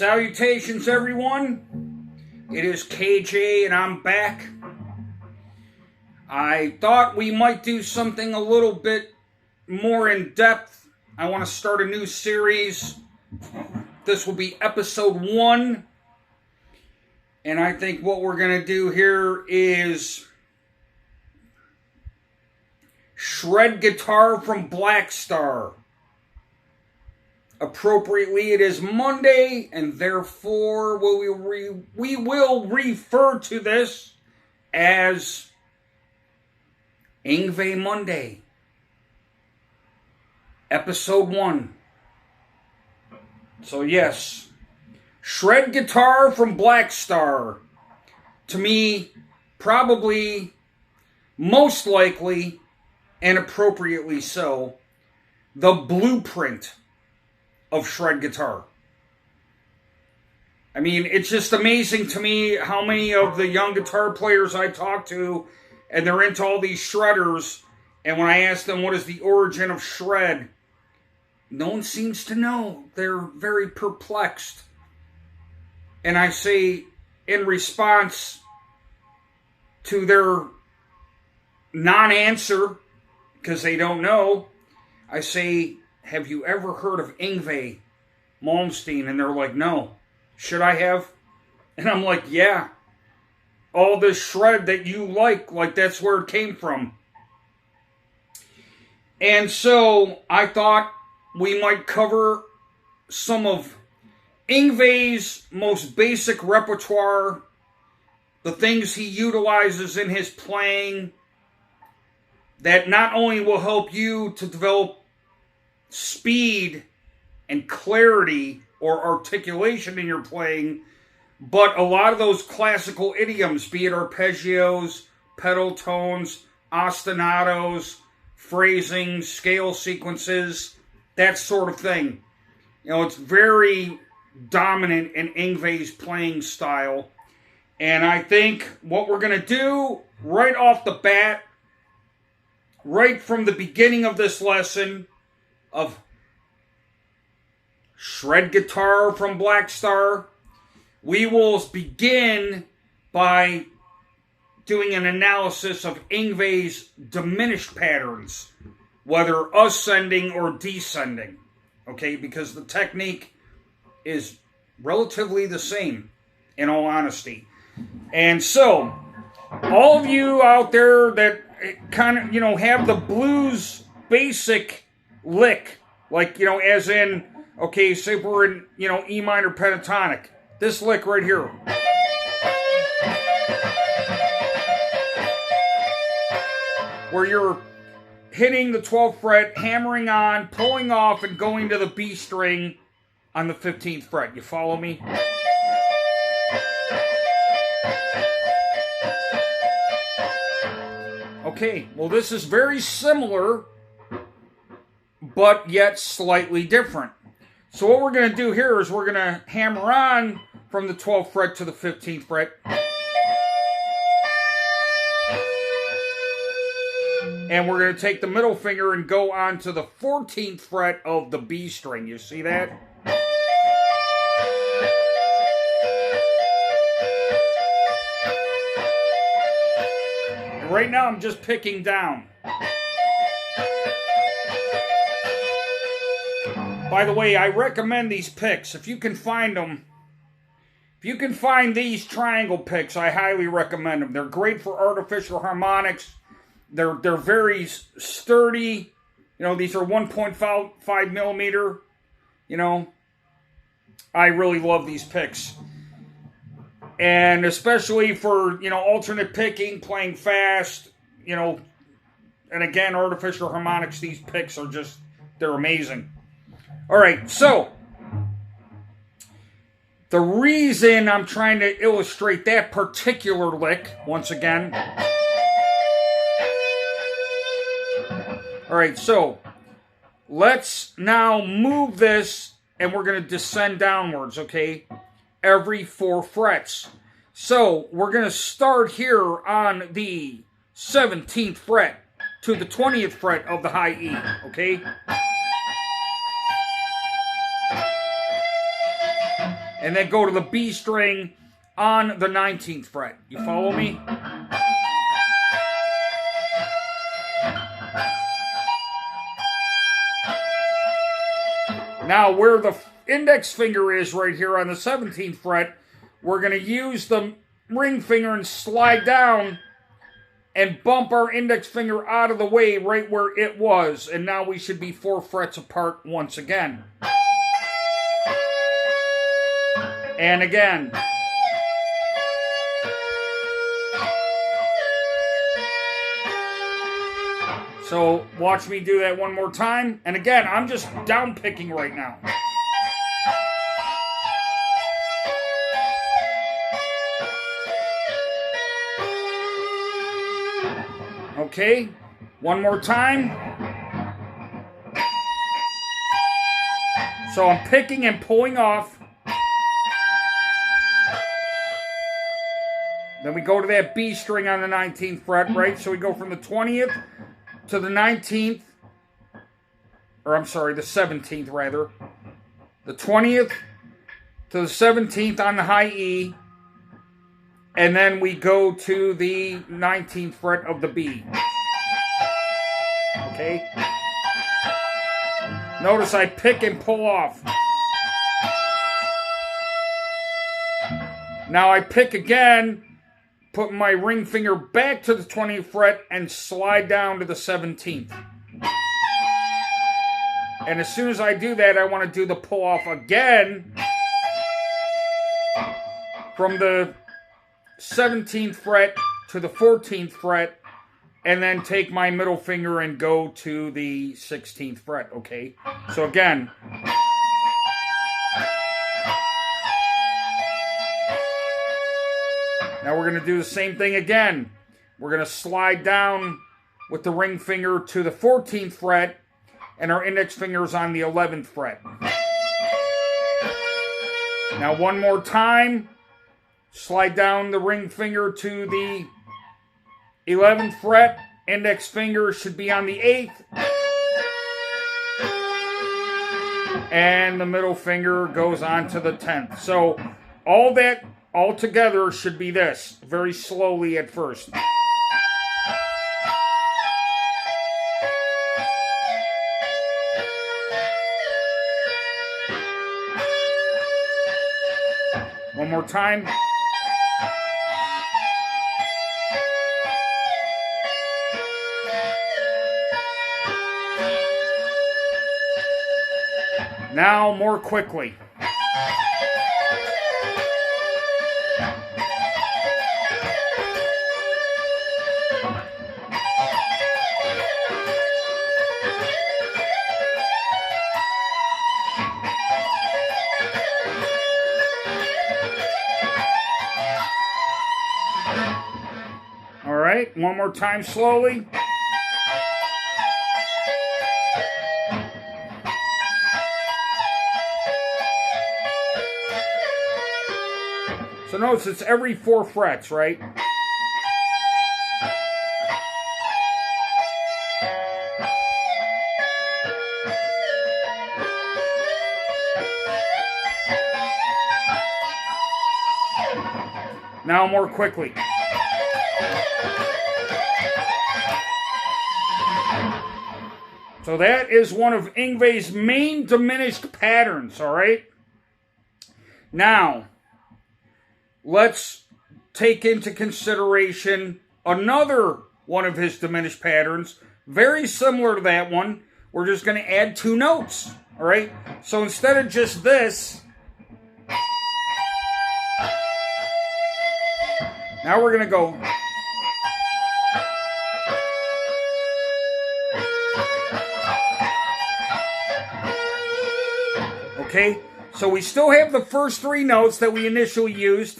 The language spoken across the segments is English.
Salutations, everyone. It is KJ, and I'm back. I thought we might do something a little bit more in depth. I want to start a new series. This will be episode 1. And I think what we're going to do here is shred guitar from Blackstar. Appropriately, it is Monday, and therefore we will refer to this as Yngwie Monday, episode 1. So yes, shred guitar from Blackstar. To me, probably, most likely, and appropriately so, the blueprint of shred guitar. I mean, it's just amazing to me how many of the young guitar players I talk to, and they're into all these shredders, and when I ask them what is the origin of shred, no one seems to know. They're very perplexed. And I say, in response to their non-answer, because they don't know, I say, have you ever heard of Yngwie Malmsteen? And they're like, no. Should I have? And I'm like, yeah. All this shred that you like that's where it came from. And so I thought we might cover some of Yngwie's most basic repertoire, the things he utilizes in his playing that not only will help you to develop speed and clarity or articulation in your playing, but a lot of those classical idioms, be it arpeggios, pedal tones, ostinatos, phrasing, scale sequences, that sort of thing. You know, it's very dominant in Yngwie's playing style. And I think what we're going to do right off the bat, right from the beginning of this lesson of shred guitar from Blackstar, we will begin by doing an analysis of Yngwie's diminished patterns, whether ascending or descending, okay, because the technique is relatively the same, in all honesty. And so, all of you out there that kind of, have the blues basic lick, like, as in, okay, say we're in, E minor pentatonic. This lick right here. Where you're hitting the 12th fret, hammering on, pulling off, and going to the B string on the 15th fret. You follow me? Okay, well, this is very similar, but yet slightly different. So what we're going to do here is we're going to hammer on from the 12th fret to the 15th fret. And we're going to take the middle finger and go on to the 14th fret of the B string. You see that? And right now I'm just picking down. By the way, I recommend these picks. If you can find them, if you can find these triangle picks, I highly recommend them. They're great for artificial harmonics. They're very sturdy. These are 1.5 millimeter. I really love these picks. And especially for, alternate picking, playing fast, and again, artificial harmonics, these picks are they're amazing. All right, so the reason I'm trying to illustrate that particular lick, once again. All right, so let's now move this, and we're going to descend downwards, okay? Every 4 frets. So we're going to start here on the 17th fret to the 20th fret of the high E, okay? and then go to the B string on the 19th fret. You follow me? Now, where the index finger is right here on the 17th fret, we're going to use the ring finger and slide down and bump our index finger out of the way right where it was. And now we should be 4 frets apart once again. And again. So watch me do that one more time. And again, I'm just down picking right now. Okay, one more time. So I'm picking and pulling off. Then we go to that B string on the 19th fret, right? So we go from the 20th to the 19th, or I'm sorry, the 17th rather. The 20th to the 17th on the high E, and then we go to the 19th fret of the B. Okay? Notice I pick and pull off. Now I pick again, put my ring finger back to the 20th fret and slide down to the 17th. And as soon as I do that, I want to do the pull off again from the 17th fret to the 14th fret, and then take my middle finger and go to the 16th fret, okay? So again. Now we're going to do the same thing again. We're going to slide down with the ring finger to the 14th fret, and our index finger is on the 11th fret. Now one more time. Slide down the ring finger to the 11th fret. Index finger should be on the 8th. And the middle finger goes on to the 10th. So all that all together should be this. Very slowly at first. One more time. Now, more quickly. All right, one more time slowly. So notice it's every 4 frets, right? Now more quickly. So that is one of Yngwie's main diminished patterns, all right? Now, let's take into consideration another one of his diminished patterns, very similar to that one. We're just going to add 2 notes, all right? So instead of just this, now we're going to go. Okay, so we still have the first 3 notes that we initially used.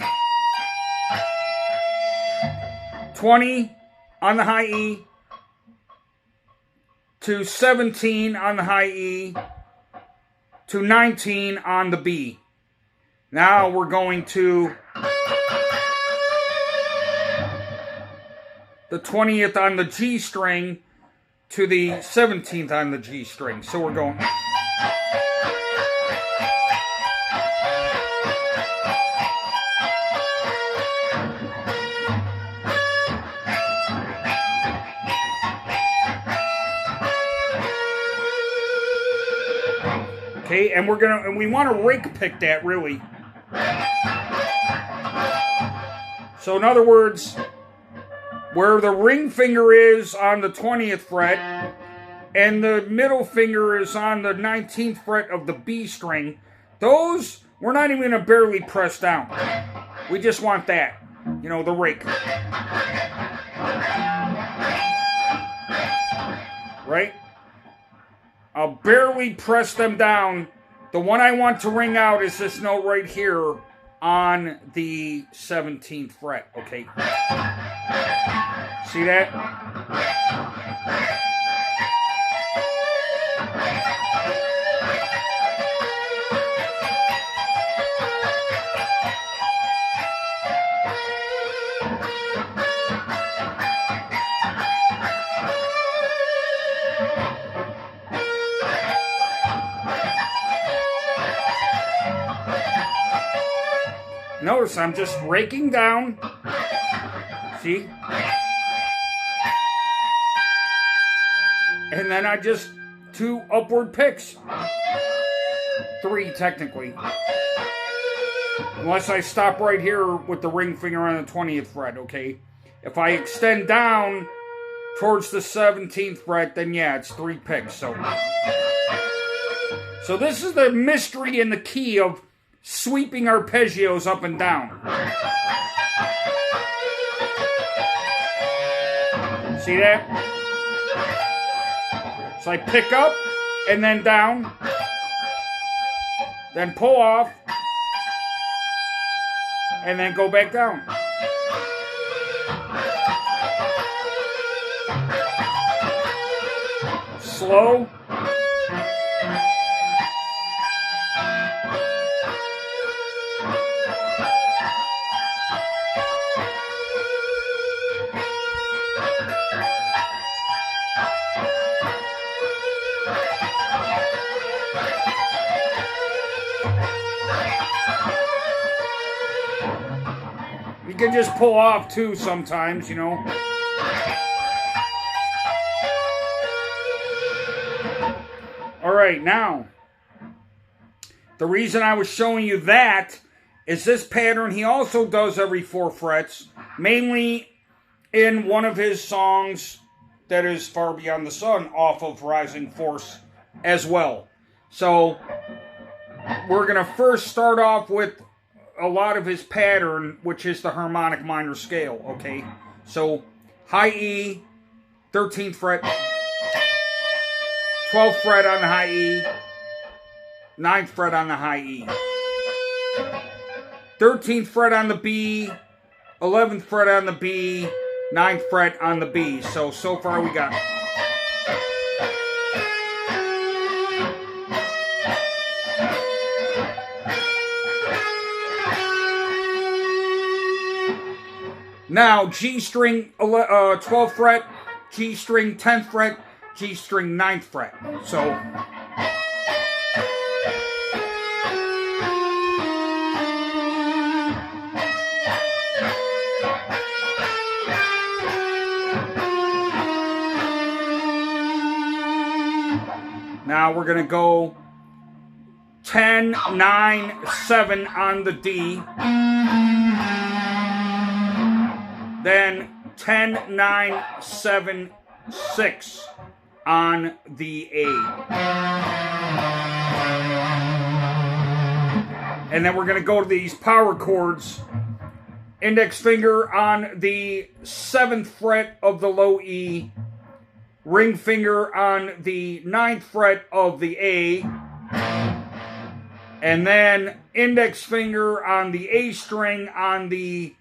20 on the high E, to 17 on the high E, to 19 on the B. Now we're going to the 20th on the G string to the 17th on the G string. So we're going. Okay, and we want to rake pick that really. So in other words, where the ring finger is on the 20th fret and the middle finger is on the 19th fret of the B string, those we're not even going to barely press down. We just want that, you know, the rake. Right? I'll barely press them down. The one I want to ring out is this note right here on the 17th fret, okay? See that? Notice I'm just raking down. See? And then I just 2 upward picks. 3 technically. Unless I stop right here with the ring finger on the 20th fret, okay? If I extend down towards the 17th fret, then yeah, it's 3 picks. So this is the mystery and the key of sweeping arpeggios up and down. See that? So I pick up and then down, then pull off, and then go back down. Slow. You can just pull off too sometimes, you know. Alright, now, the reason I was showing you that is this pattern he also does every 4 frets, mainly in one of his songs that is Far Beyond the Sun off of Rising Force as well. So, we're going to first start off with a lot of his pattern, which is the harmonic minor scale, okay? So, high E, 13th fret, 12th fret on the high E, 9th fret on the high E, 13th fret on the B, 11th fret on the B, 9th fret on the B. So far we got... Now, G string 12th fret, G string 10th fret, G string 9th fret. So, now we're going to go 10, 9, 7 on the D. Then 10, 9, 7, 6 on the A. And then we're going to go to these power chords. Index finger on the 7th fret of the low E. Ring finger on the 9th fret of the A. And then index finger on the A string on the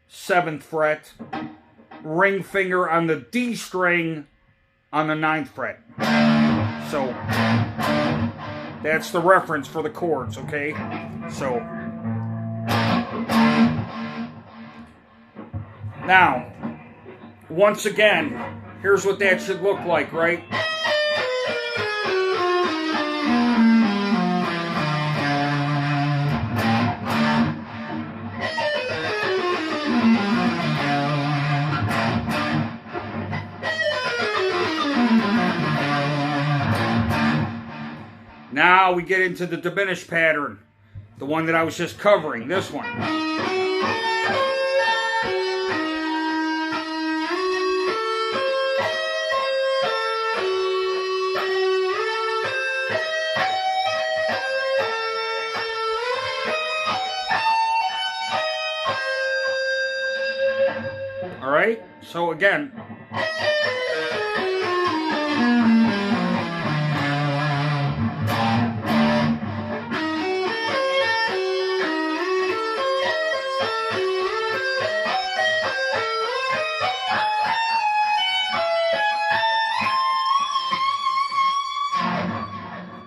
7th fret, ring finger on the D string on the 9th fret. So, that's the reference for the chords, okay? So, now, once again, here's what that should look like, right? we get into the diminished pattern. The one that I was just covering, this one. All right, so again.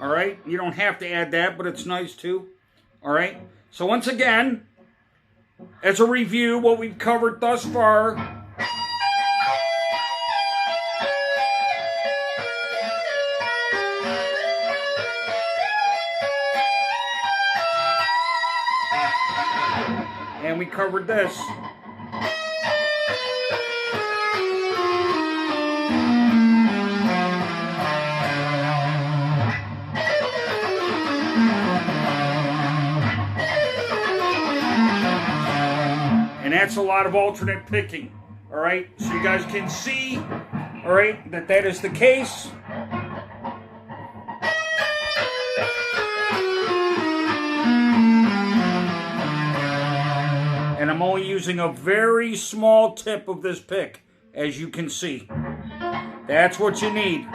All right, you don't have to add that, but it's nice too. All right, so once again, as a review, what we've covered thus far. And we covered this. And that's a lot of alternate picking, all right? So you guys can see, all right, that is the case. And I'm only using a very small tip of this pick, as you can see. That's what you need.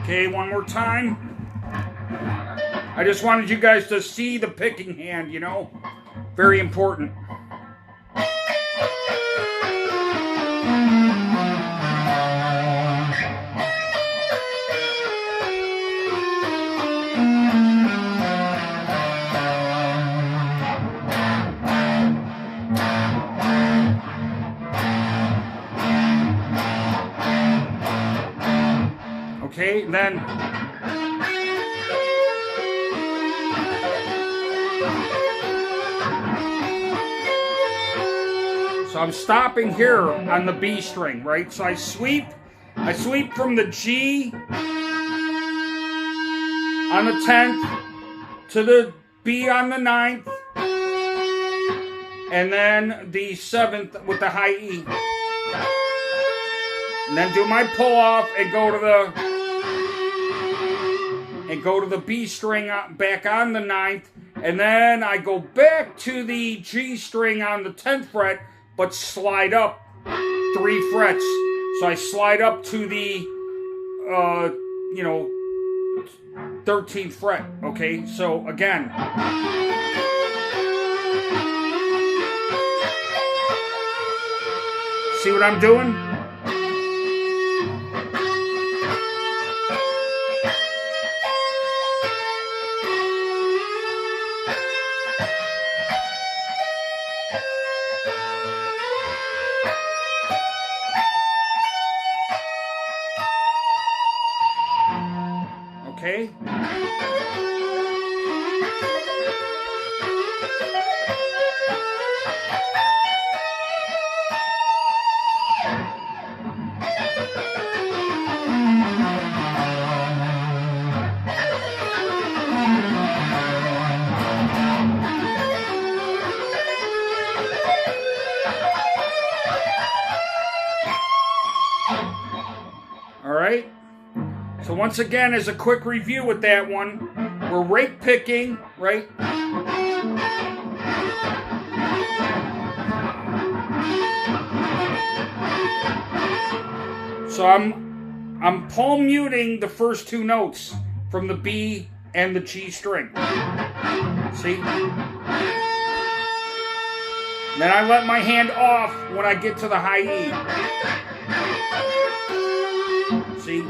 Okay, one more time. I just wanted you guys to see the picking hand, you know? Very important. Okay, then so I'm stopping here on the B string, right? So I sweep from the G on the 10th to the B on the 9th, and then the 7th with the high E. And then do my pull off and go to the B string back on the 9th, and then I go back to the G string on the 10th fret, but slide up 3 frets. So I slide up to the 13th fret. Okay, so again. See what I'm doing? Okay. All right. So once again, as a quick review with that one, we're rake picking, right? So I'm palm muting the first 2 notes from the B and the G string. See? Then I let my hand off when I get to the high E. See?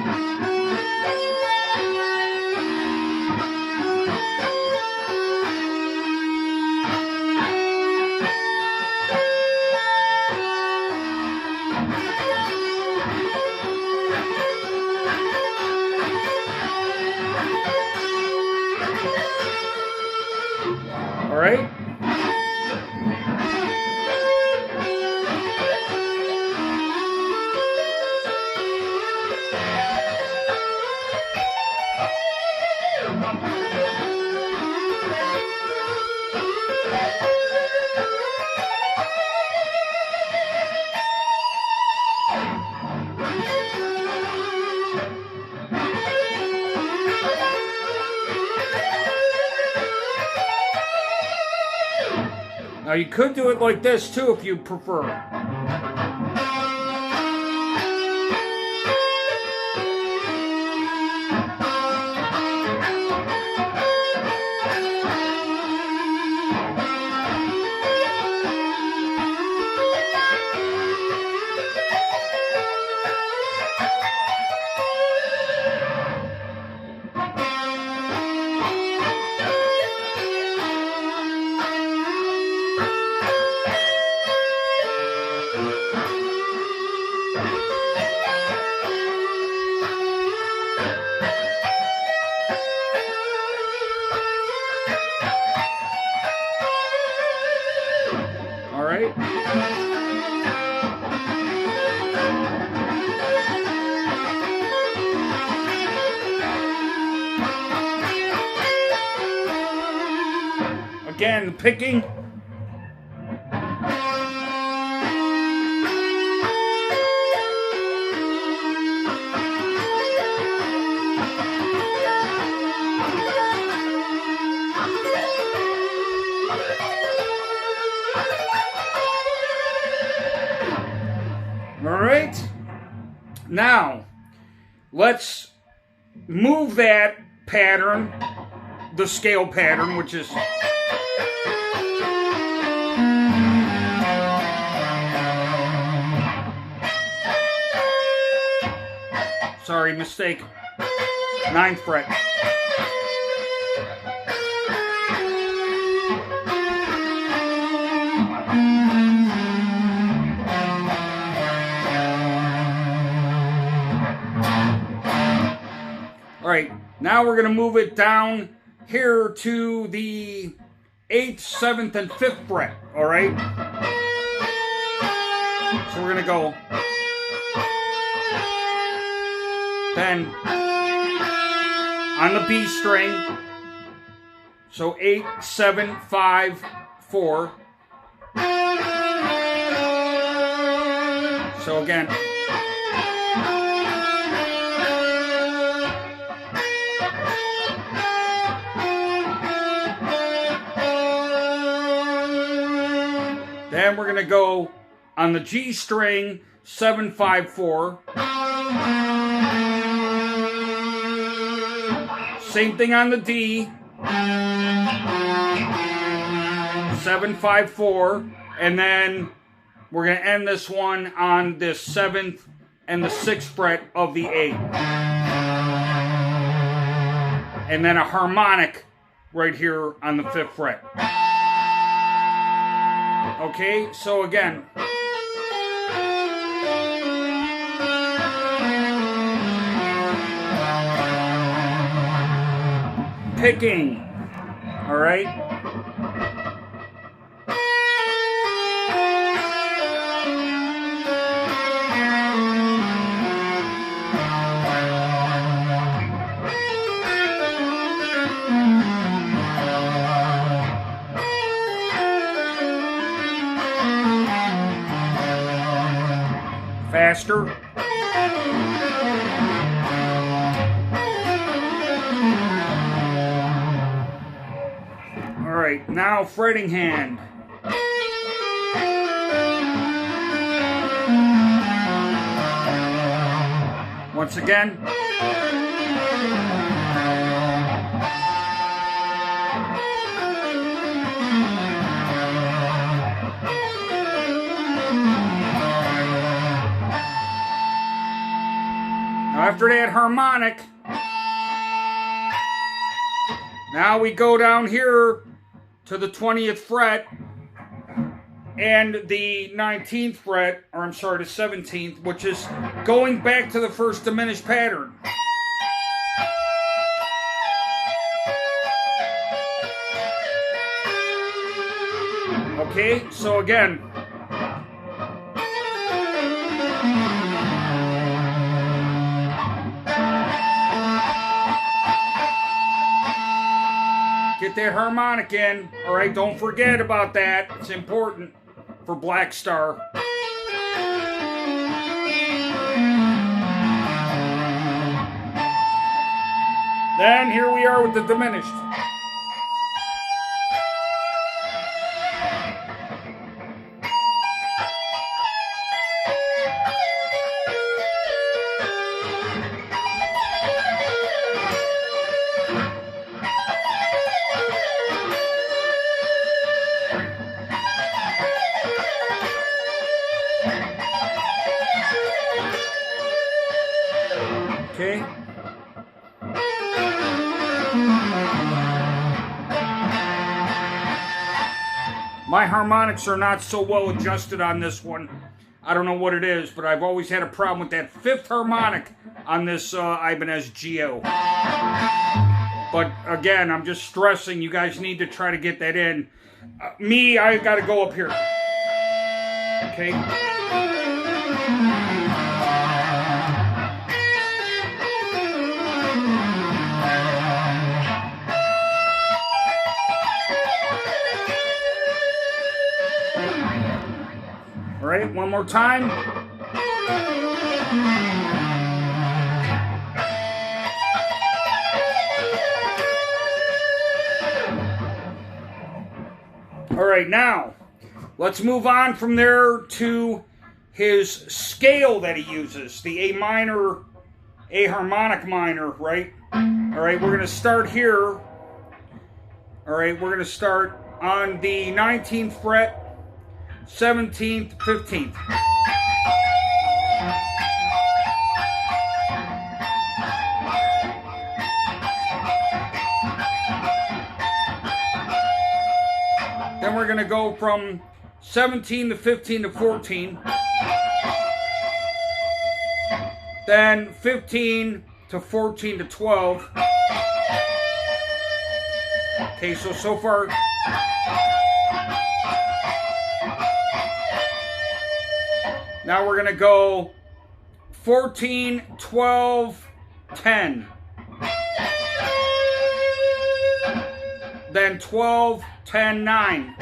All right? Now you could do it like this too if you prefer. Again, picking. All right. Now, let's move that pattern, the scale pattern, which is sorry, mistake. 9th fret. All right, now we're going to move it down here to the 8th, 7th, and 5th fret. All right? So we're going to go. Then on the B string, so 8, 7, 5, 4. So again. Then we're going to go on the G string, 7, 5, 4. Same thing on the D. 7, 5, 4. And then we're going to end this one on the 7th and the 6th fret of the A. And then a harmonic right here on the 5th fret. Okay, so again. Picking. All right. Faster. All right, now fretting hand. Once again. After that harmonic, now we go down here to the 20th fret and the 19th fret, or I'm sorry, the 17th, which is going back to the first diminished pattern. Okay, so again. Get that harmonic in. All right, don't forget about that. It's important for Black Star. Then here we are with the diminished. Okay. My harmonics are not so well adjusted on this one. I don't know what it is, but I've always had a problem with that fifth harmonic on this Ibanez Geo. But again, I'm just stressing, you guys need to try to get that in. I got to go up here. Okay. All right, one more time. All right, now let's move on from there to his scale that he uses, the A minor, A harmonic minor, right? All right, we're going to start here. All right, we're going to start on the 19th fret, 17th, 15th. Then we're going to go from 17 to 15 to 14. Then 15 to 14 to 12. Okay, so far. Now we're going to go 14, 12, 10. Then 12, 10, 9.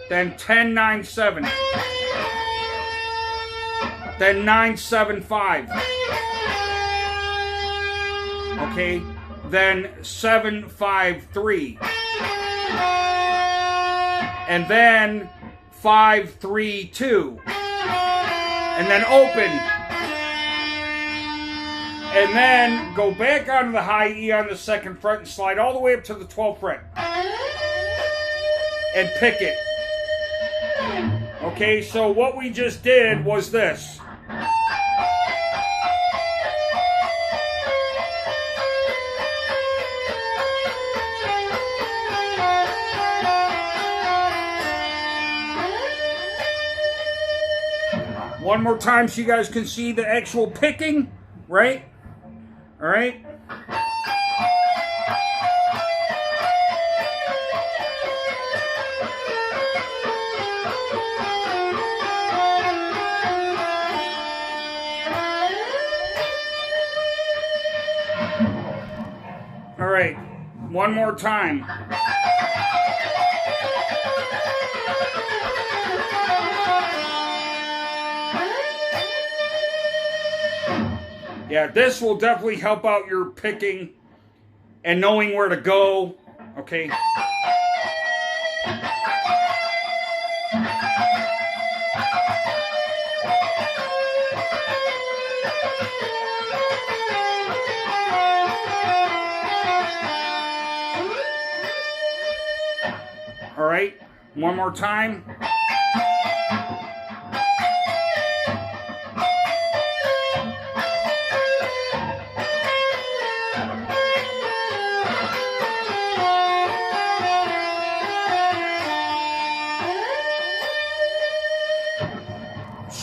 Then 10, 9, 7. Then 9, 7, 5. Okay. Then 7, 5, 3. And then 5, 3, 2. And then open. And then go back onto the high E on the 2nd fret and slide all the way up to the 12th fret. And pick it. Okay, so what we just did was this. One more time so you guys can see the actual picking, right? All right. All right. One more time. Yeah, this will definitely help out your picking and knowing where to go, okay? All right, one more time.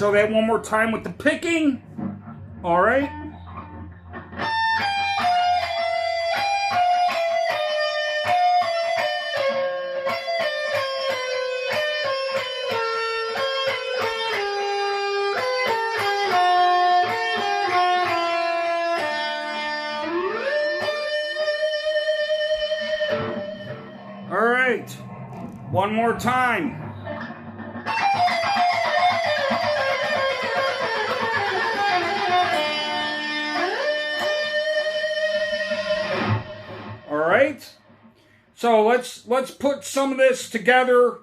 show that one more time with the picking. All right. All right. One more time. So let's put some of this together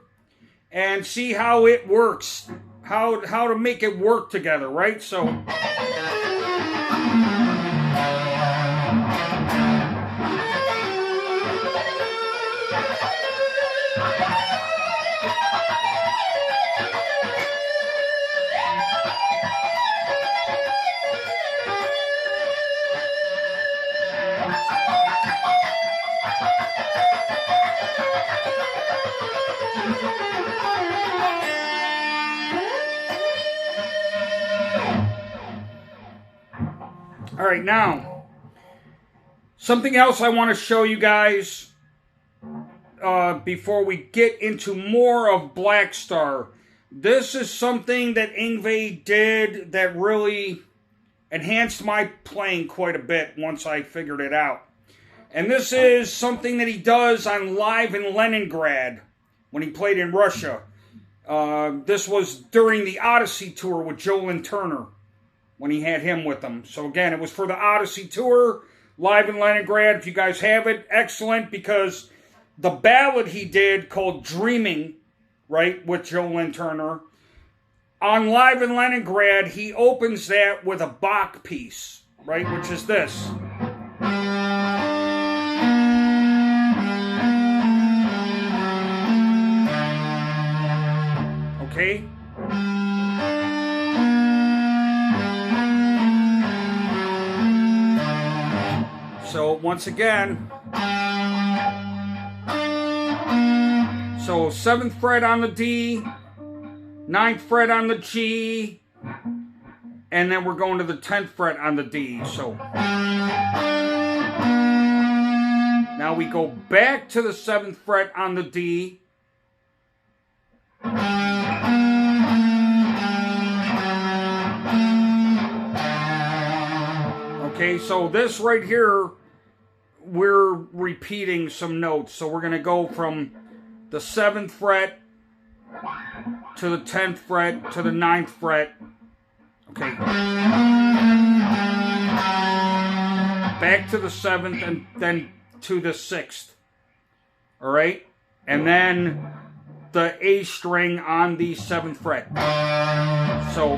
and see how it works, how to make it work together, right? So all right, now, something else I want to show you guys before we get into more of Black Star. This is something that Yngwie did that really enhanced my playing quite a bit once I figured it out. And this is something that he does on Live in Leningrad when he played in Russia. This was during the Odyssey tour with Joe Lynn Turner, when he had him with him. So again, it was for the Odyssey tour, Live in Leningrad. If you guys have it, excellent, because the ballad he did called Dreaming, right, with Joe Lynn Turner, on Live in Leningrad, he opens that with a Bach piece, right, which is this. Okay? So once again, so 7th fret on the D, 9th fret on the G, and then we're going to the 10th fret on the D. So now we go back to the 7th fret on the D. Okay, so this right here, we're repeating some notes. So we're going to go from the 7th fret to the 10th fret to the 9th fret. Okay. Back to the 7th and then to the 6th. All right? And then the A string on the 7th fret. So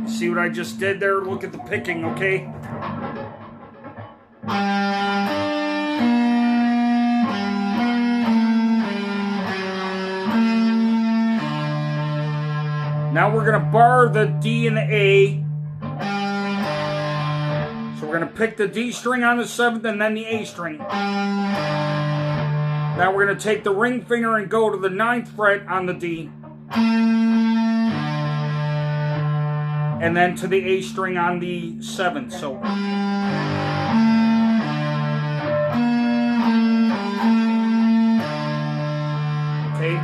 see what I just did there? Look at the picking, okay? Now we're going to bar the D and the A. So we're going to pick the D string on the 7th and then the A string. Now we're going to take the ring finger and go to the 9th fret on the D. And then to the A string on the 7th. So okay.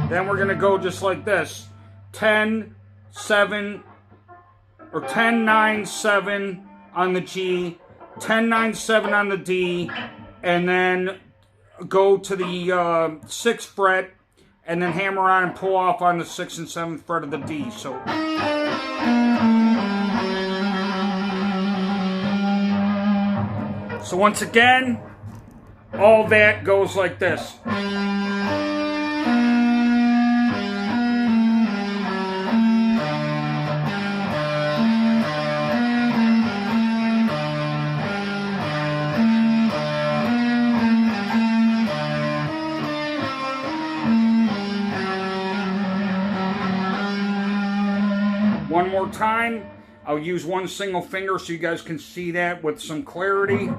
Then we're going to go just like this. 10, 7, or 10, 9, 7 on the G, 10, 9, 7 on the D, and then go to the 6th fret, and then hammer on and pull off on the 6th and 7th fret of the D. So once again, all that goes like this. one more time. I'll use one single finger so you guys can see that with some clarity.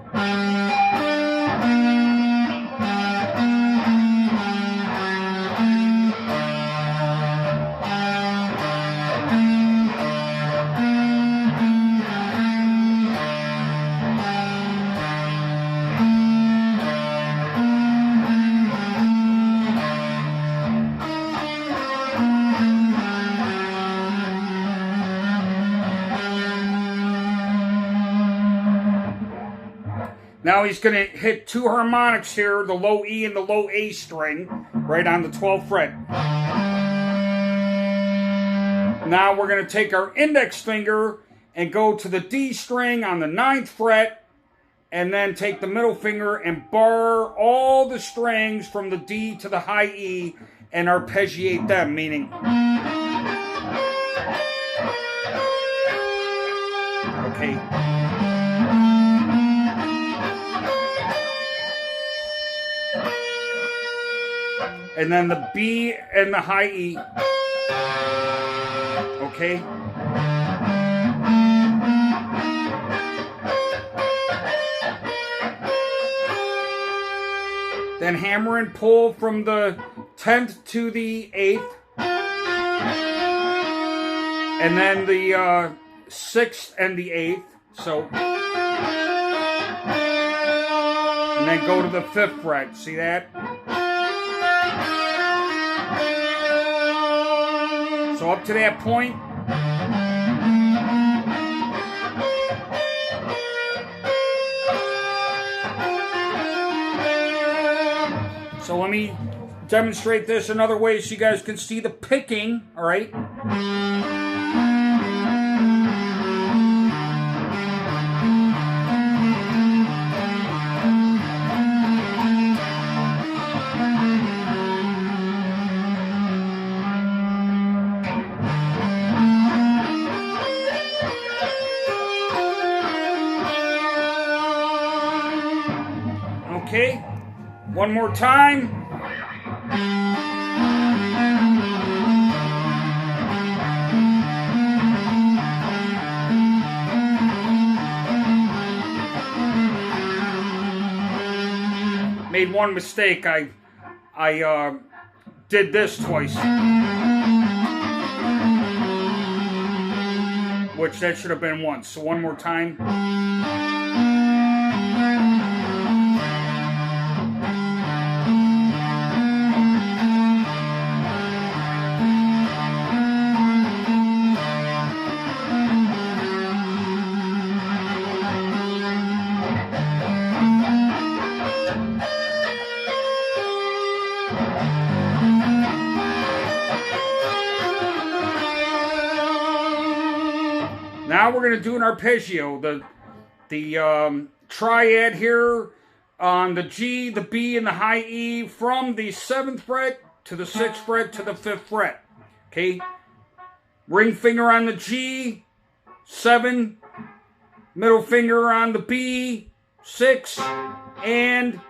Now he's going to hit two harmonics here, the low E and the low A string, right on the 12th fret. Now we're going to take our index finger and go to the D string on the 9th fret, and then take the middle finger and bar all the strings from the D to the high E and arpeggiate them, meaning... Okay. And then the B and the high E. Okay. Then hammer and pull from the 10th to the 8th. And then the 6th and the 8th. So. And then go to the 5th fret. See that? So up to that point, so let me demonstrate this another way so you guys can see the picking, all right? Okay, one more time. Made one mistake. I did this twice, which that should have been once. So one more time. Now we're going to do an arpeggio, the triad here on the G, the B, and the high E from the 7th fret to the 6th fret to the 5th fret. Okay? Ring finger on the G, 7, middle finger on the B, 6, and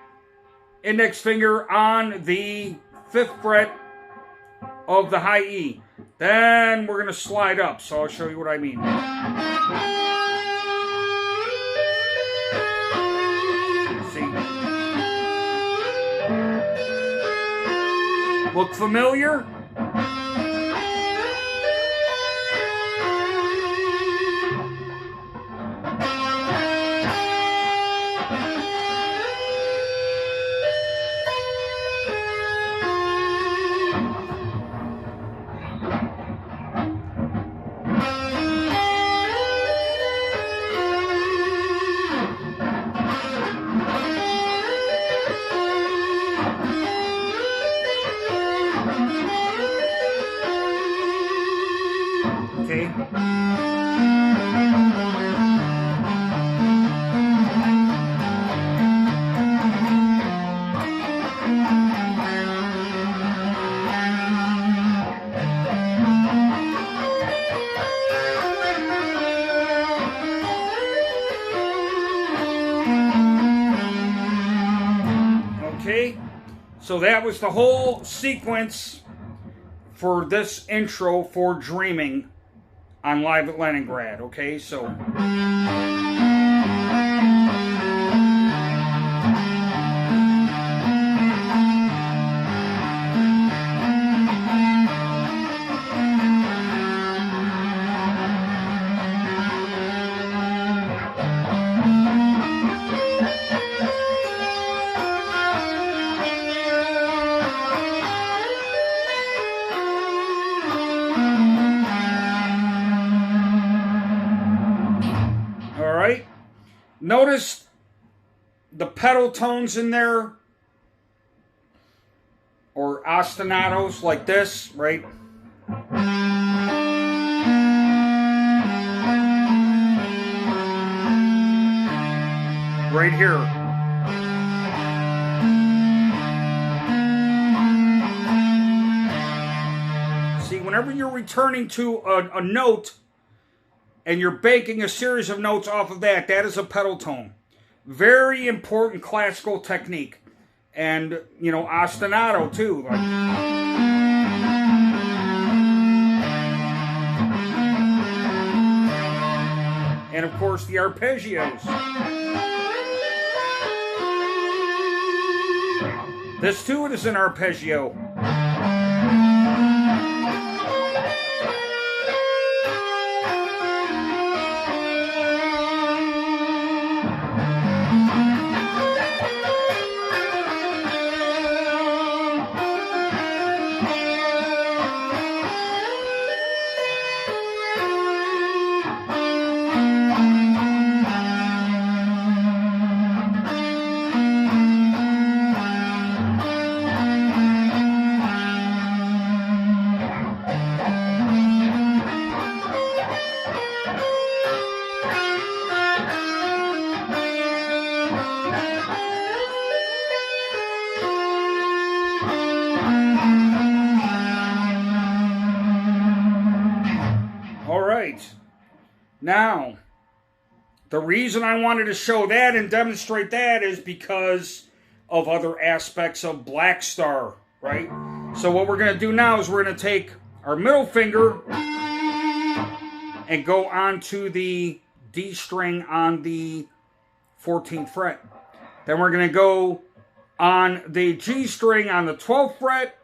index finger on the 5th fret of the high E. Then we're going to slide up, so I'll show you what I mean. See? Look familiar? Okay. Okay, so that was the whole sequence for this intro for Dreaming on Live at Leningrad, okay? So... Notice the pedal tones in there, or ostinatos like this, right? Right here. See, whenever you're returning to a note, and you're baking a series of notes off of that, that is a pedal tone. Very important classical technique. And, you know, ostinato too. Like. And of course the arpeggios. This too is an arpeggio. Now, the reason I wanted to show that and demonstrate that is because of other aspects of Black Star, right? So what we're going to do now is we're going to take our middle finger and go onto the D string on the 14th fret. Then we're going to go on the G string on the 12th fret,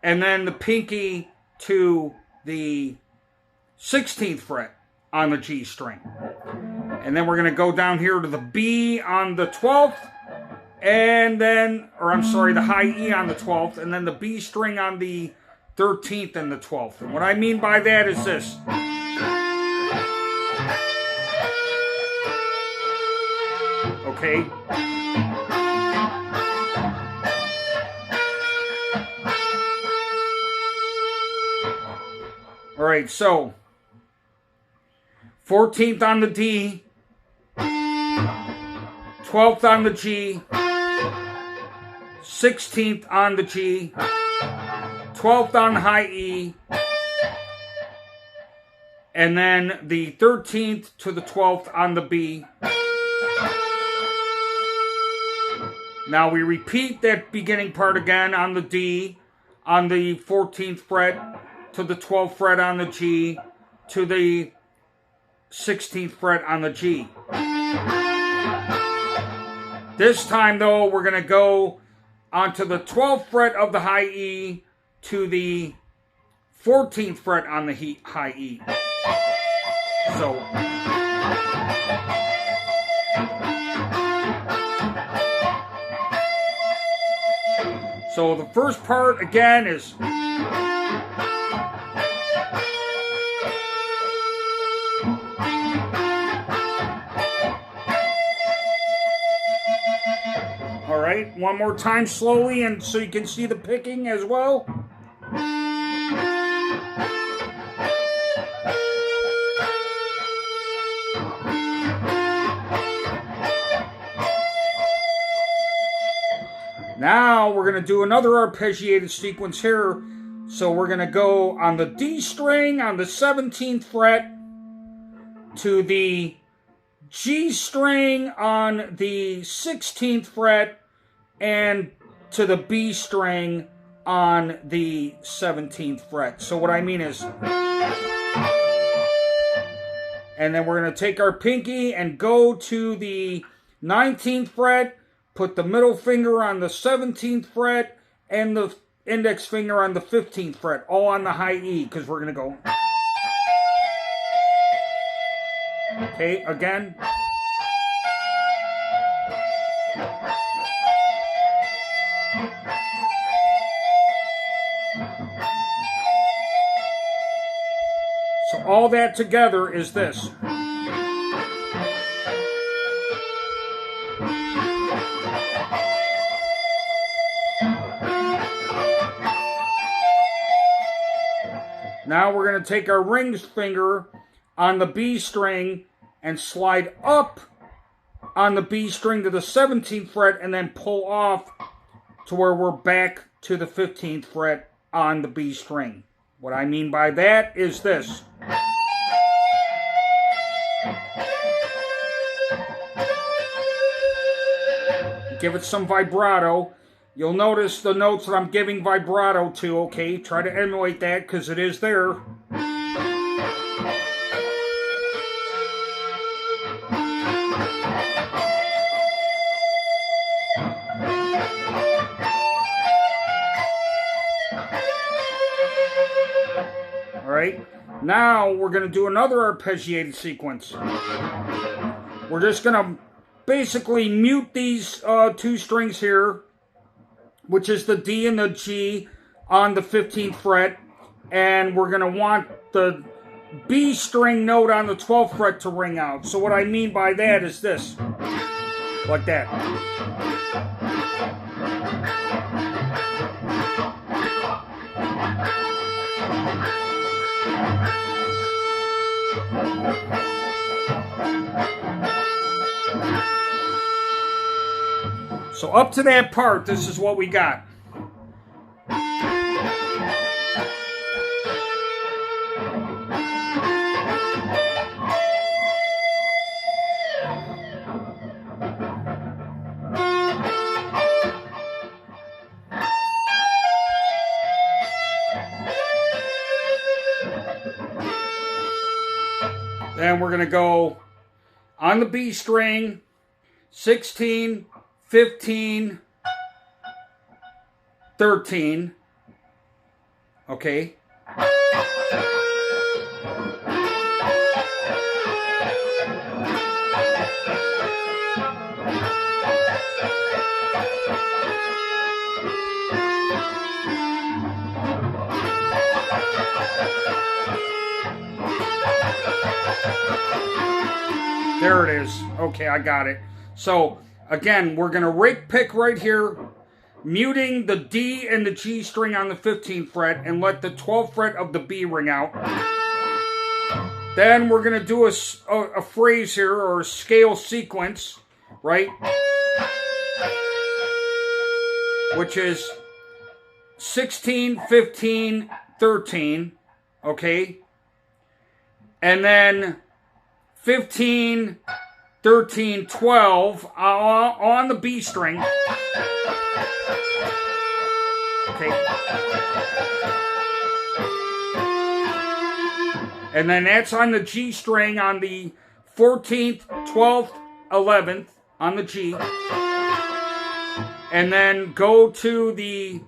and then the pinky to the 16th fret on the G string. And then we're going to go down here to the B on the 12th, and then, or I'm sorry, the high E on the 12th, and then the B string on the 13th and the 12th. And what I mean by that is this. Okay? All right, so 14th on the D, 12th on the G, 16th on the G, 12th on the high E, and then the 13th to the 12th on the B. Now we repeat that beginning part again on the D, on the 14th fret, to the 12th fret on the G, to the 16th fret on the G. This time, though, we're going to go onto the 12th fret of the high E to the 14th fret on the high E. So the first part, again, is... Alright, one more time slowly, and so you can see the picking as well. Now we're going to do another arpeggiated sequence here. So we're going to go on the D string on the 17th fret to the G string on the 16th fret and to the B string on the 17th fret. So what I mean is... And then we're going to take our pinky and go to the 19th fret, put the middle finger on the 17th fret, and the index finger on the 15th fret, all on the high E, because we're going to go. Okay, again. So all that together is this. Now we're going to take our ring finger on the B string and slide up on the B string to the 17th fret and then pull off to where we're back to the 15th fret on the B string. What I mean by that is this. Give it some vibrato. You'll notice the notes that I'm giving vibrato to, okay? Try to emulate that because it is there. Alright, now we're going to do another arpeggiated sequence. We're just going to basically mute these two strings here, which is the D and the G on the 15th fret, and we're going to want the B string note on the 12th fret to ring out. So what I mean by that is this, like that. So up to that part, this is what we got. Then we're going to go on the B string, 16, 15, 13, okay. There it is. Okay, I got it. So, again, we're going to rake pick right here, muting the D and the G string on the 15th fret, and let the 12th fret of the B ring out. Then we're going to do a phrase here, or a scale sequence, right? Which is 16, 15, 13, okay? And then 15, 13, 12 on the B string. Okay. And then that's on the G string on the 14th, 12th, 11th on the G. And then go to the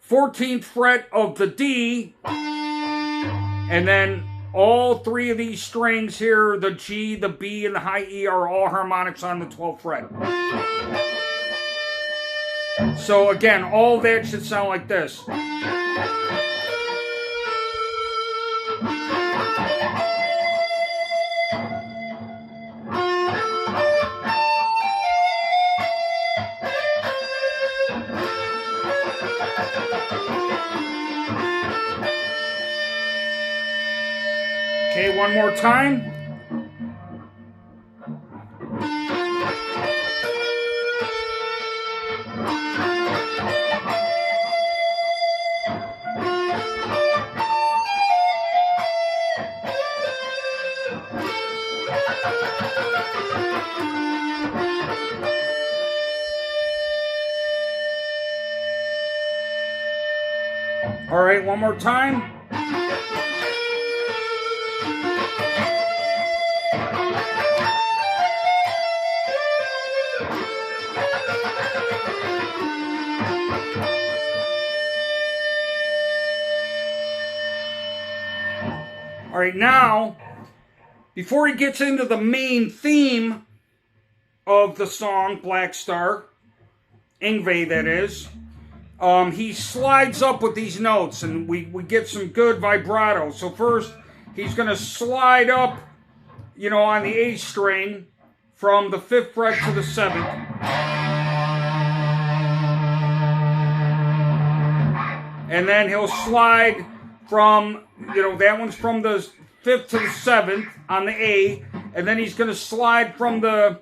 14th fret of the D. And then all three of these strings here, the G, the B, and the high E, are all harmonics on the 12th fret. So again, all that should sound like this. Okay, one more time. All right, one more time. All right, now, before he gets into the main theme of the song, Black Star, Yngwie that is, he slides up with these notes, and we get some good vibrato. So first, he's going to slide up, you know, on the A string from the 5th fret to the 7th. And then he'll slide from, you know, that one's from the 5th to the 7th on the A. And then he's going to slide from the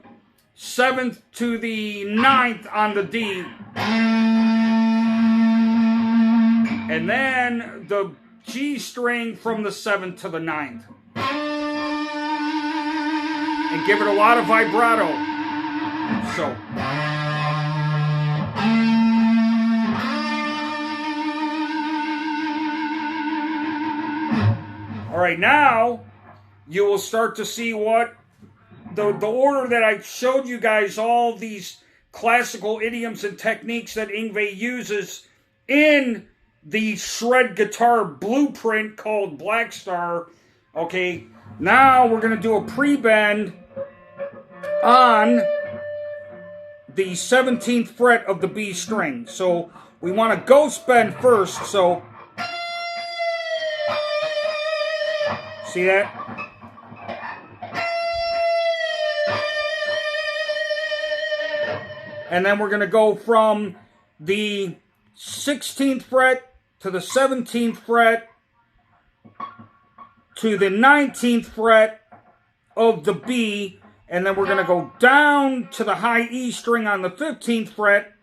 7th to the 9th on the D. And then the G string from the 7th to the 9th. And give it a lot of vibrato. So. All right, now you will start to see what the order that I showed you guys, all these classical idioms and techniques that Yngwie uses in the shred guitar blueprint called Black Star. Okay, now we're going to do a pre-bend on the 17th fret of the B string. So we want to ghost bend first, so see that? And then we're going to go from the 16th fret to the 17th fret to the 19th fret of the B. And then we're going to go down to the high E string on the 15th fret.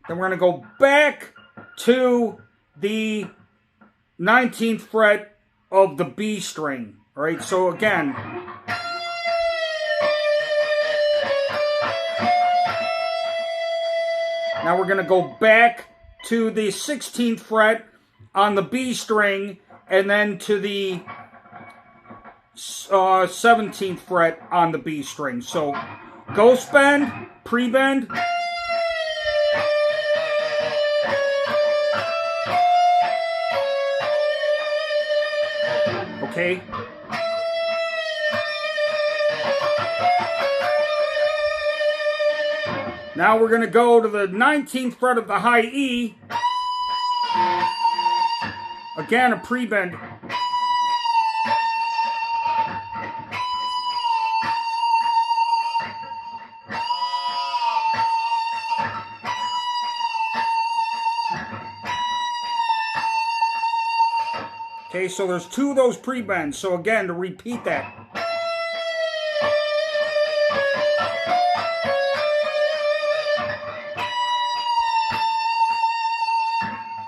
Then we're going to go back to the 19th fret of the B string. All right, so again. Now we're going to go back to the 16th fret on the B string and then to the 17th fret on the B string. So ghost bend, pre-bend. Okay. Now we're going to go to the 19th fret of the high E. Again, a pre-bend. Okay, so there's 2 of those pre-bends. So again, to repeat that.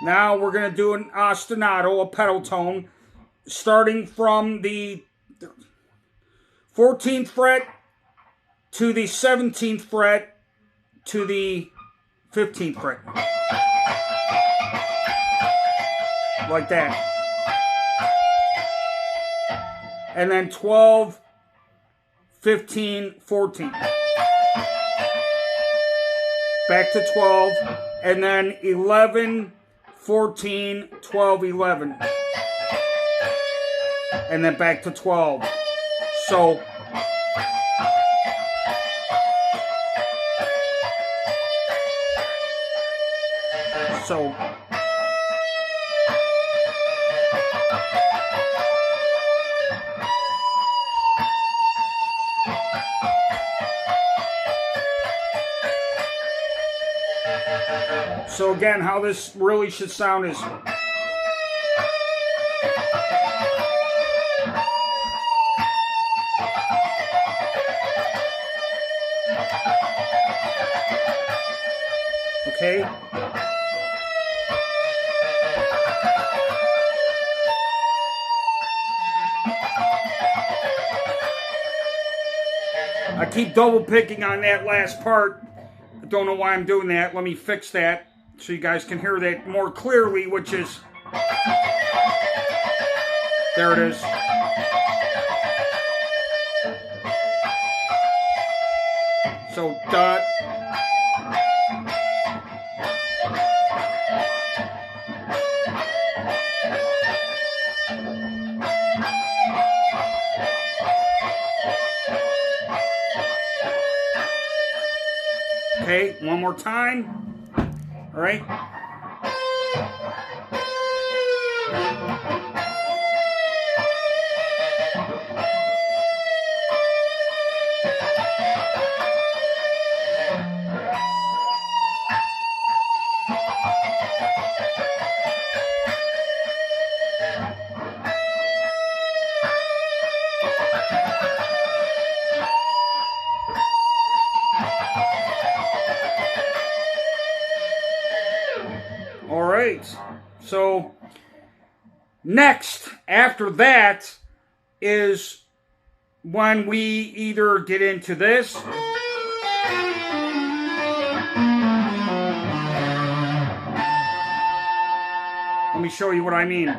Now we're going to do an ostinato, a pedal tone, starting from the 14th fret to the 17th fret to the 15th fret. Like that. And then 12, 15, 14. Back to 12, and then 11, 14, 12, 11. And then back to 12. So So again, how this really should sound is okay. I keep double picking on that last part. I don't know why I'm doing that. Let me fix that so you guys can hear that more clearly, which is, there it is. So, dot. more time. All right. So next, after that, is when we either get into this. Let me show you what I mean.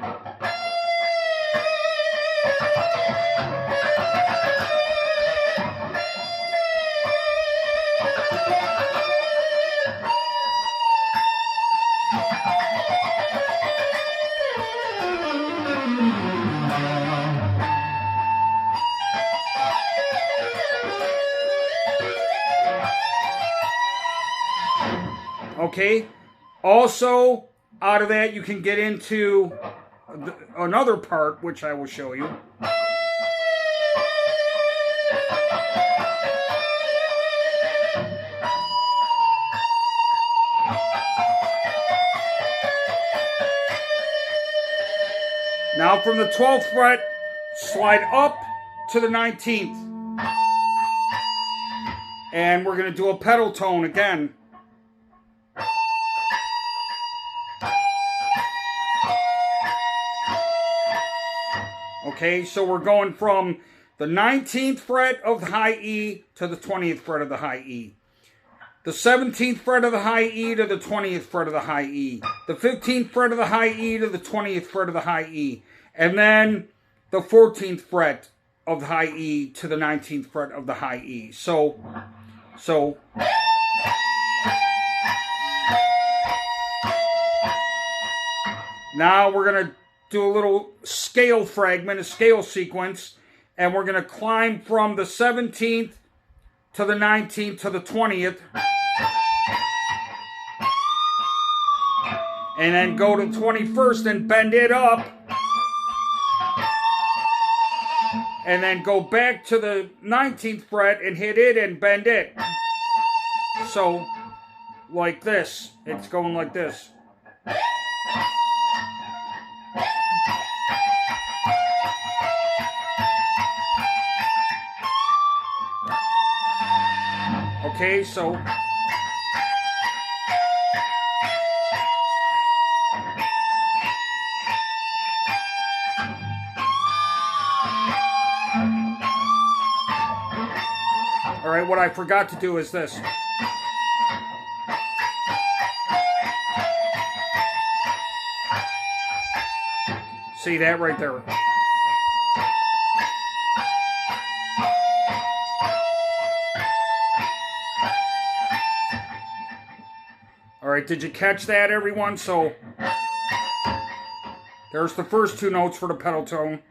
Okay, also out of that you can get into another part, which I will show you. Now from the 12th fret, slide up to the 19th. And we're going to do a pedal tone again. Okay, so we're going from the 19th fret of the high E to the 20th fret of the high E. The 17th fret of the high E to the 20th fret of the high E. The 15th fret of the high E to the 20th fret of the high E. And then the 14th fret of the high E to the 19th fret of the high E. So now we're going to do a little scale fragment, a scale sequence, and we're going to climb from the 17th to the 19th to the 20th, and then go to the 21st and bend it up, and then go back to the 19th fret and hit it and bend it. So, like this. It's going like this. Okay, so all right, what I forgot to do is this. See that right there? Alright, did you catch that, everyone? So, there's the first two notes for the pedal tone.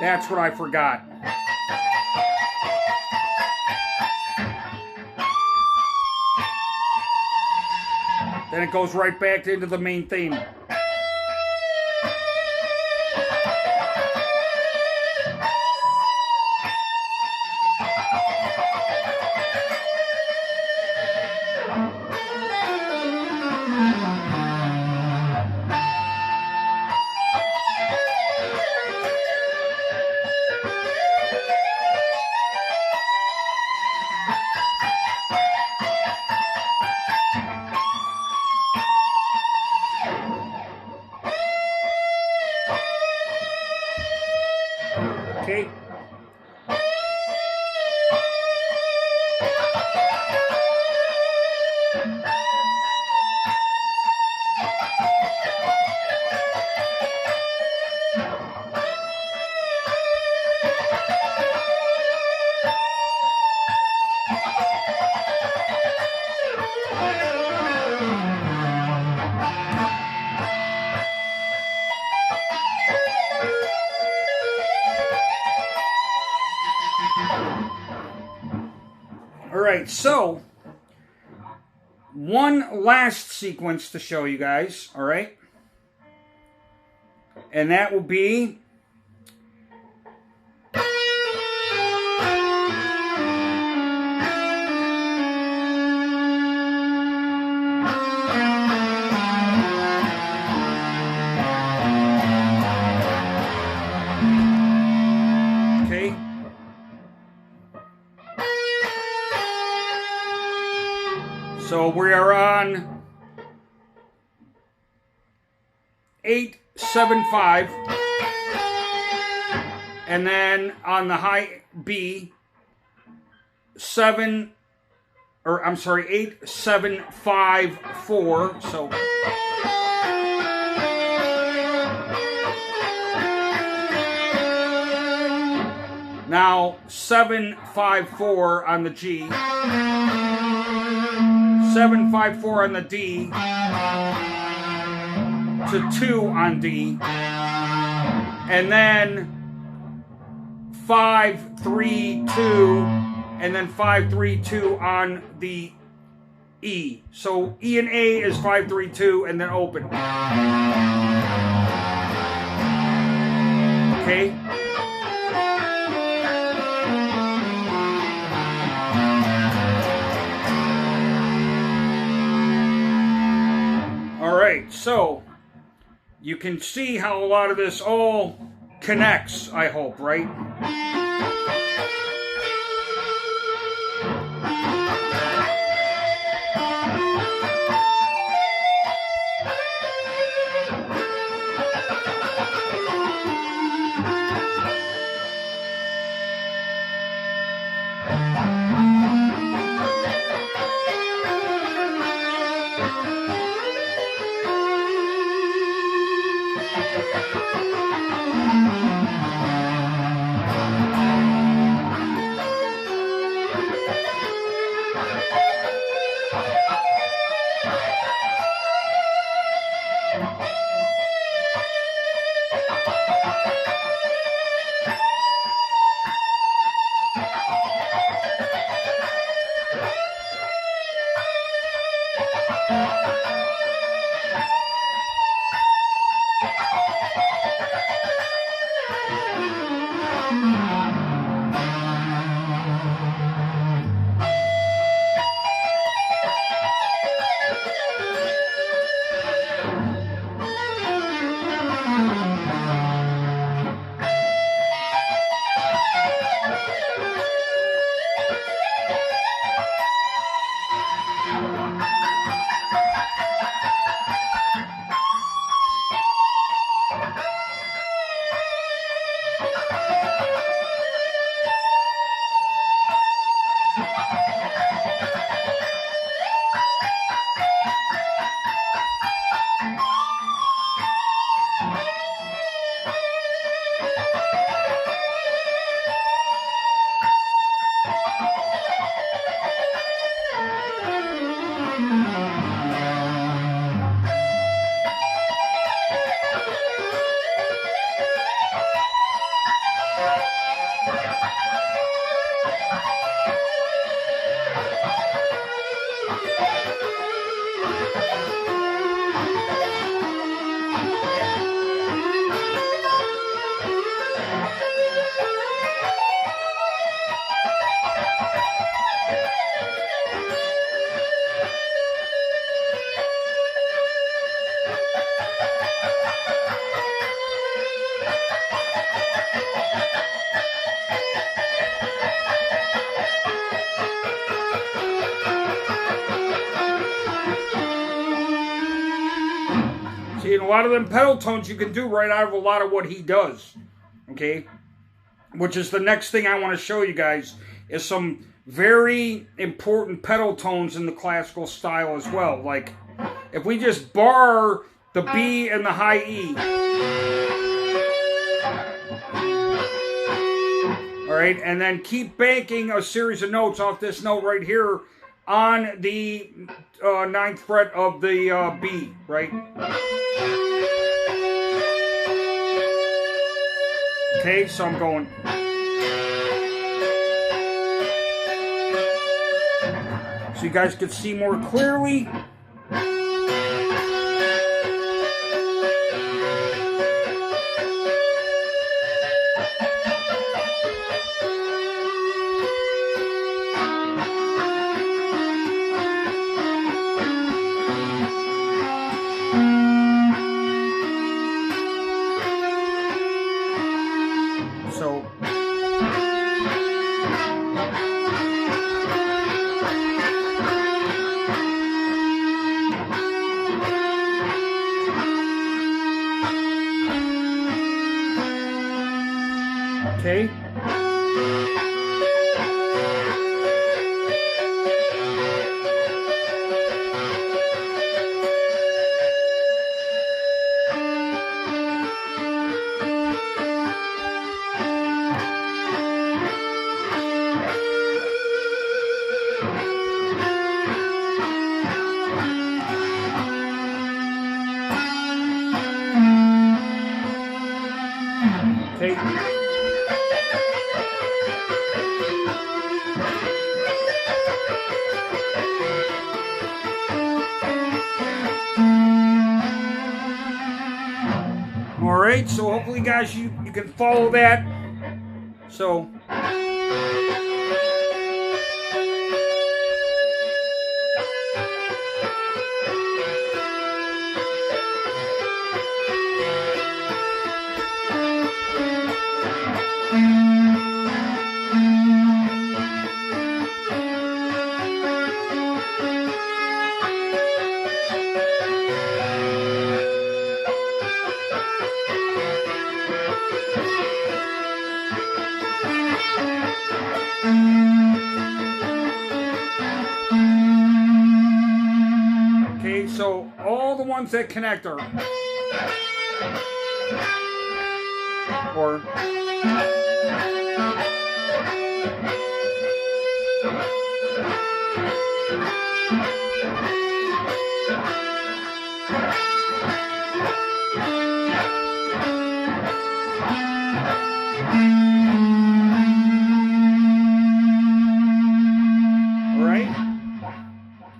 That's what I forgot. Then it goes right back into the main theme. Okay. right, so one last sequence to show you guys, all right? And that will be so we are on 8-7-5, and then on the high B, 8-7-5-4. So now 7-5-4 on the G. 7-5-4 on the D to 2 on D, and then 5-3-2, and then 5-3-2 on the E. So E and A is 5-3-2, and then open. Okay. Alright, so you can see how a lot of this all connects, I hope, right? See, and a lot of them pedal tones you can do right out of a lot of what he does. Okay? Which is the next thing I want to show you guys, is some very important pedal tones in the classical style as well. Like, if we just bar the B and the high E. Alright, and then keep banking a series of notes off this note right here on the 9th fret of the B, right? Okay, so I'm going. so you guys can see more clearly. Okay. Okay. Alright, so hopefully guys you can follow that. So so all the ones that connect are or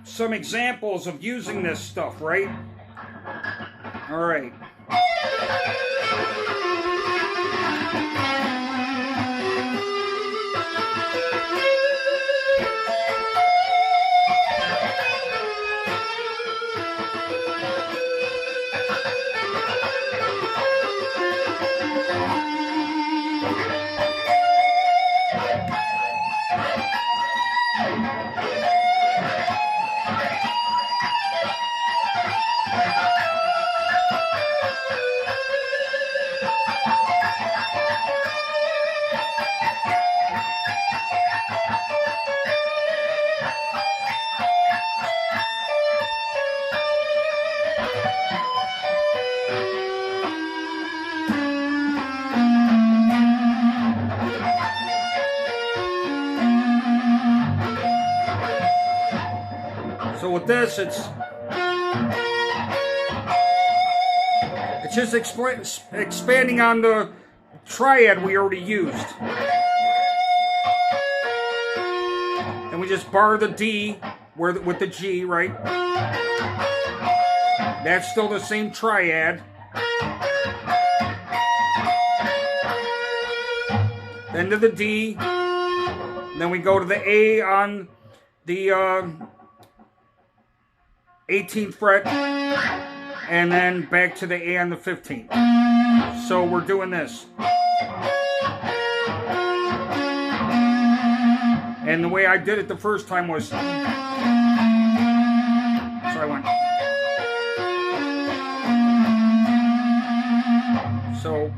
some examples of using this stuff, right? All right. So with this, it's just expanding on the triad we already used. And we just bar the D with the G, right? That's still the same triad. Then to the D. Then we go to the A on the 18th fret, and then back to the A on the 15th. So we're doing this. And the way I did it the first time was, so I went. So,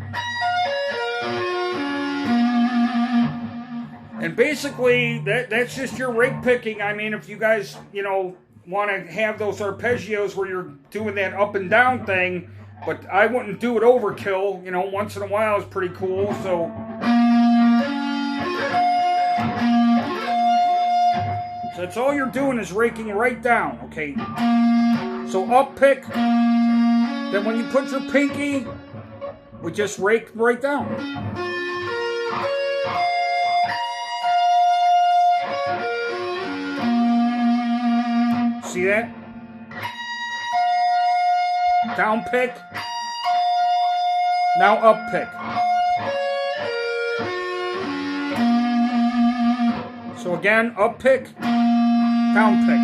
and basically, that's just your rate picking. I mean, if you guys, you know, want to have those arpeggios where you're doing that up and down thing, but I wouldn't do it overkill. You know, once in a while is pretty cool. So that's all you're doing is raking right down. Okay, so up pick, then when you put your pinky, we just rake right down. See that? Down pick. Now up pick. So again, up pick, down pick.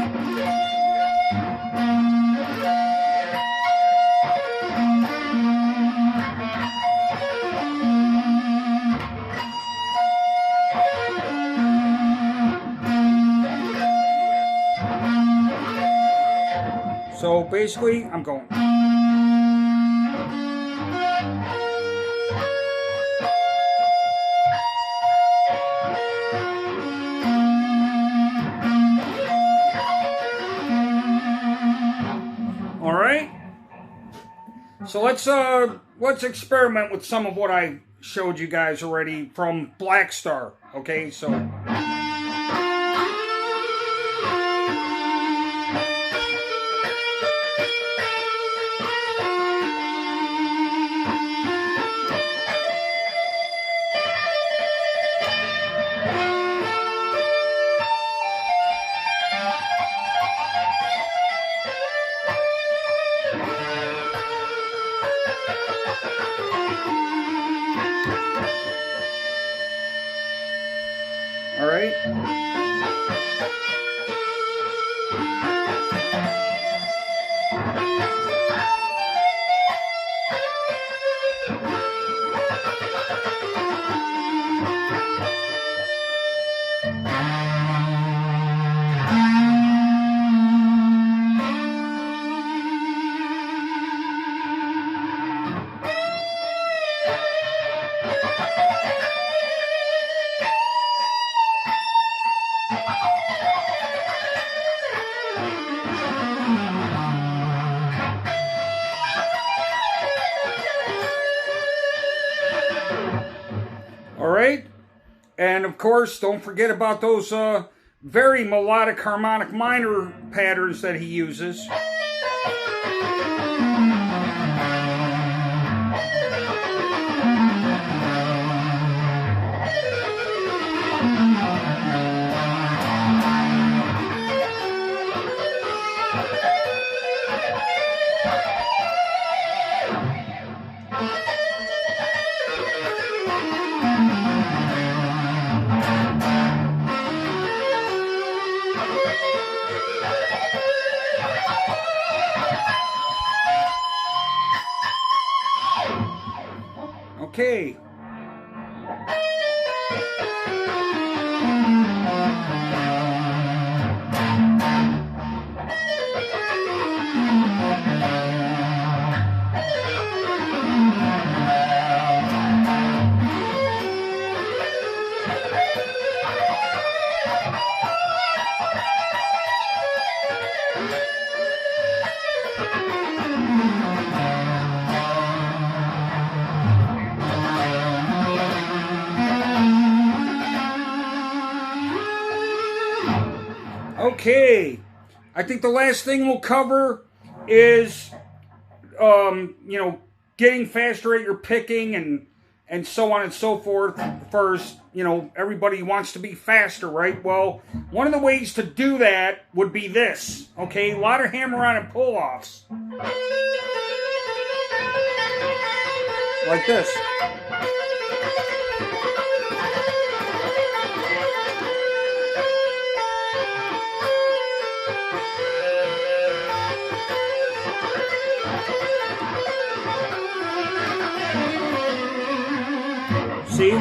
So basically, I'm going. All right. So let's experiment with some of what I showed you guys already from Black Star. Okay, so. All right. All right. And of course, don't forget about those very melodic harmonic minor patterns that he uses. Okay. Okay, I think the last thing we'll cover is, getting faster at your picking and so on and so forth. First, everybody wants to be faster, right? Well, one of the ways to do that would be this, okay? A lot of hammer-on and pull-offs. Like this. See?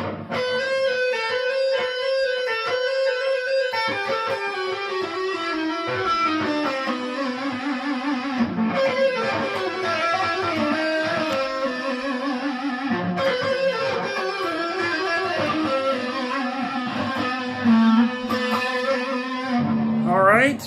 All right.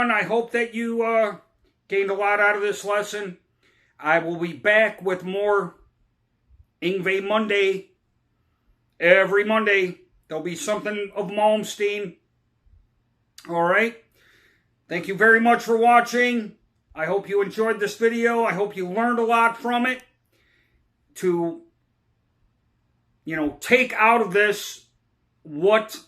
everyone. I hope that you gained a lot out of this lesson. I will be back with more Yngwie Monday. Every Monday, there'll be something of Malmsteen. All right. Thank you very much for watching. I hope you enjoyed this video. I hope you learned a lot from it. To, take out of this what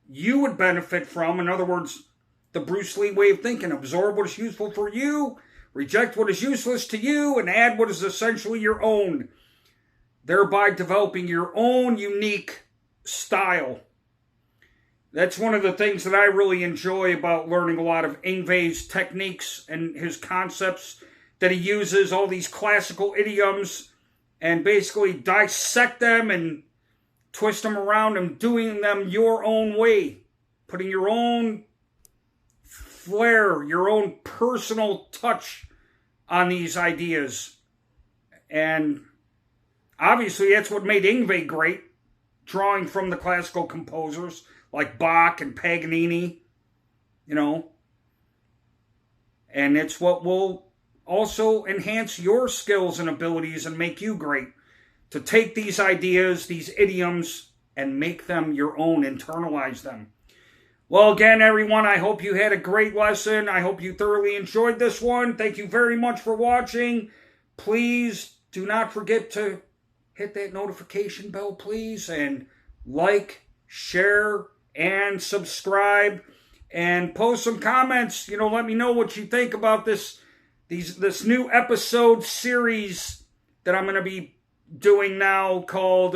you would benefit from. In other words, the Bruce Lee way of thinking. Absorb what is useful for you, reject what is useless to you, and add what is essentially your own. Thereby developing your own unique style. That's one of the things that I really enjoy about learning a lot of Yngwie's techniques and his concepts that he uses, all these classical idioms, and basically dissect them and twist them around and doing them your own way. Putting your own flair, your own personal touch on these ideas. And obviously that's what made Yngwie great, drawing from the classical composers like Bach and Paganini, and it's what will also enhance your skills and abilities and make you great. To take these ideas, these idioms, and make them your own, internalize them. Well, again, everyone, I hope you had a great lesson. I hope you thoroughly enjoyed this one. Thank you very much for watching. Please do not forget to hit that notification bell, please, and like, share, and subscribe, and post some comments. Let me know what you think about this new episode series that I'm going to be doing now called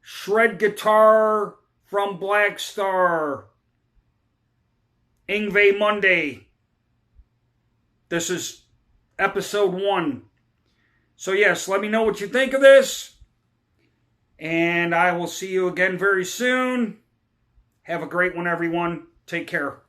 Shred Guitar from Black Star, Yngwie Monday. This is episode 1. So yes, let me know what you think of this. And I will see you again very soon. Have a great one, everyone. Take care.